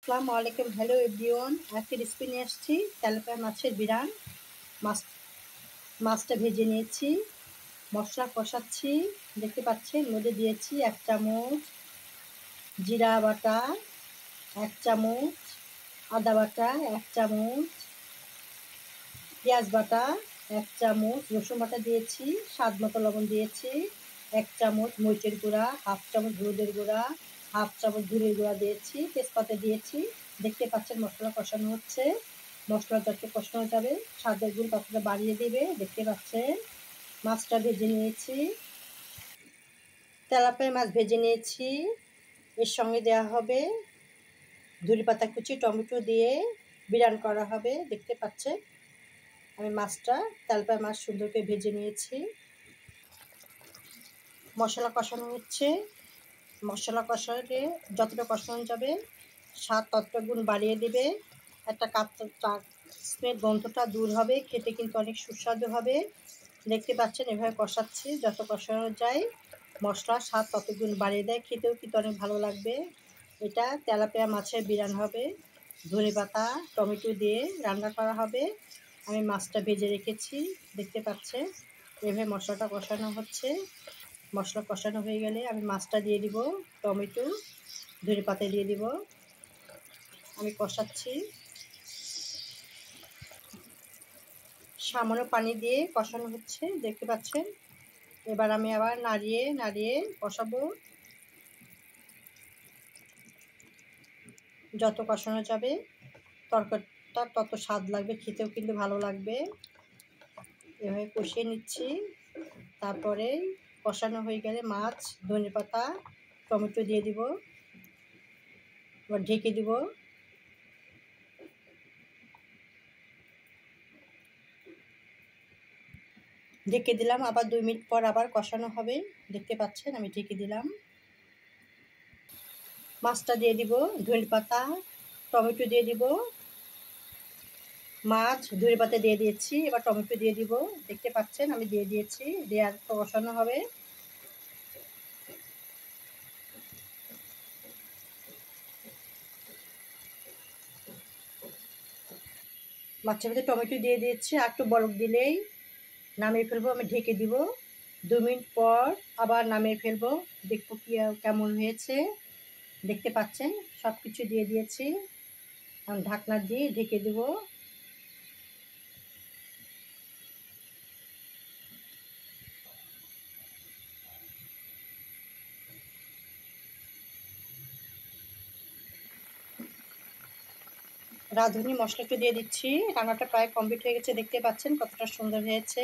আসসালামু আলাইকুম, hello everyone. আজকে রেসিপি নিয়ে আসছি তেলাপিয়া মাছের বিরান। মাছটা ভেজে নিয়েছি, মশলা কষাচ্ছি। দেখতে পাচ্ছেন মধ্যে দিয়েছি 1 চামচ জিরা বাটা, 1 চামচ আদা বাটা, 1 চামচ পেঁয়াজ বাটা, 1 চামচ রসুন বাটা দিয়েছি, স্বাদ মতো লবণ দিয়েছি, 1 চামচ মরিচের গুঁড়া, 1/2 চামচ হলুদের গুঁড়া, 1/2 চামচ ধনের গুঁড়া দিয়েছি, তেজপাতা দিয়েছি। দেখতে পাচ্ছেন মশলা কষানো হচ্ছে। মশলা যত কষানো যাবে স্বাদের গুণ ততটা বাড়িয়ে দেবে। দেখতে পাচ্ছেন মাছটা ভেজে নিয়েছি, তেলাপিয়া মাছ ভেজে নিয়েছি। এর সঙ্গে দেওয়া হবে ধনেপাতা কুচি, টমেটো দিয়ে বিরান করা হবে। দেখতে পাচ্ছেন আমি তেলাপিয়া মাছ সুন্দর করে ভেজে নিয়েছি। মশলা কষানো হচ্ছে। মশলা কষালে যতটা কষানো যাবে স্বাদ ততটা গুণ বাড়িয়ে দেবে। একটা স্মেল গন্ধটা দূর হবে, খেতে কিন্তু অনেক সুস্বাদু হবে। দেখতে পাচ্ছেন এভাবে কষাচ্ছি, যত কষানো যায় মশলার স্বাদ তত গুণ বাড়িয়ে দেয়, খেতেও কিন্তু অনেক ভালো লাগবে। এটা তেলাপিয়া মাছের বিরান হবে, ধনেপাতা টমেটো দিয়ে রান্না করা হবে। আমি মাছটা ভেজে রেখেছি, দেখতে পাচ্ছেন এভাবে মশলাটা কষানো হচ্ছে। মশলা কষানো হয়ে গেলে আমি মাছটা দিয়ে দিব, টমেটো ধনেপাতা দিয়ে দিব। আমি কষাচ্ছি, সামান্য পানি দিয়ে কষানো হচ্ছে, দেখতে পাচ্ছেন। এবার আমি আবার নাড়িয়ে নাড়িয়ে কষাবো। যত কষানো যাবে তরকারিটা তত স্বাদ লাগবে, খেতেও কিন্তু ভালো লাগবে। এভাবে কষিয়ে নিচ্ছি। তারপরে কষানো হয়ে গেলে মাছ, ধনেপাতা টমেটো দিয়ে দিব, এবার ঢেকে দিব। ঢেকে দিলাম, আবার 2 মিনিট পর আবার কষানো হবে। দেখতে পাচ্ছেন আমি ঢেকে দিলাম। মাছটা দিয়ে দিব, ধনেপাতা টমেটো দিয়ে দিব, মাছ ধনেপাতা দিয়ে দিয়েছি, এবার টমেটো দিয়ে দিব। দেখতে পাচ্ছেন আমি দিয়ে দিয়েছি, দিয়ে আর কষানো হবে। মাছের মধ্যে টমেটো দিয়ে দিয়েছি, আর একটু বরফ দিলেই নামিয়ে ফেলবো। আমি ঢেকে দিব, 2 মিনিট পর আবার নামিয়ে ফেলবো। দেখবো কেমন হয়েছে। দেখতে পাচ্ছেন সব কিছু দিয়ে দিয়েছি, ঢাকনা দিয়ে ঢেকে দেব। রাঁধুনি মশলা একটু দিয়ে দিচ্ছি। রান্নাটা প্রায় কমপ্লিট হয়ে গেছে, দেখতে পাচ্ছেন কতটা সুন্দর হয়েছে।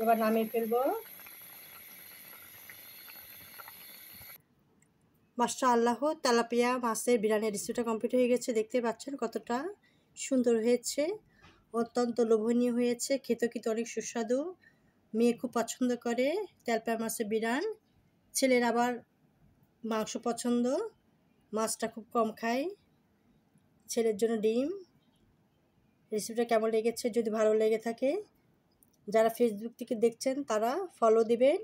এবার নামিয়ে ফেলবো। মাশাআল্লাহ, তেলাপিয়া মাছের বিরিয়ানির রেসিপিটা কমপ্লিট হয়ে গেছে। দেখতে পাচ্ছেন কতটা সুন্দর হয়েছে, অত্যন্ত লোভনীয় হয়েছে, খেতেও কিন্তু অনেক সুস্বাদু। মেয়ে খুব পছন্দ করে তেলাপিয়া মাছের বিরান, ছেলের আবার মাংস পছন্দ, মাছটা খুব কম খায়। ছেলের জন্য ডিম। রেসিপিটা কেমন লেগেছে, যদি ভালো লেগে থাকে যারা ফেসবুক থেকে দেখছেন তারা ফলো দিবেন,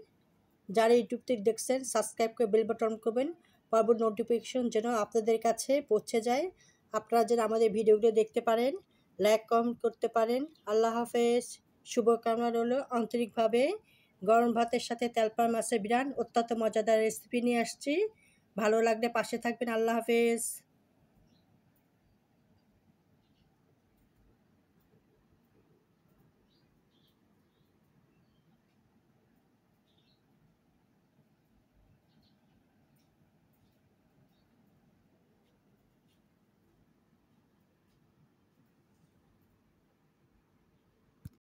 যারা ইউটিউব থেকে দেখছেন সাবস্ক্রাইব করে বেল বাটন করবেন, পরবর্তী নোটিফিকেশন যেন আপনাদের কাছে পৌঁছে যায়। আপনারা যেন আমাদের ভিডিওগুলো দেখতে পারেন, লাইক কমেন্ট করতে পারেন। আল্লাহ হাফেজ। শুভকামনা রইল আন্তরিকভাবে। গরম ভাতের সাথে তেলাপিয়া মাছের বিরান অত্যন্ত মজাদার রেসিপি নিয়ে আসছি। ভালো লাগলে পাশে থাকবেন। আল্লাহ হাফেজ।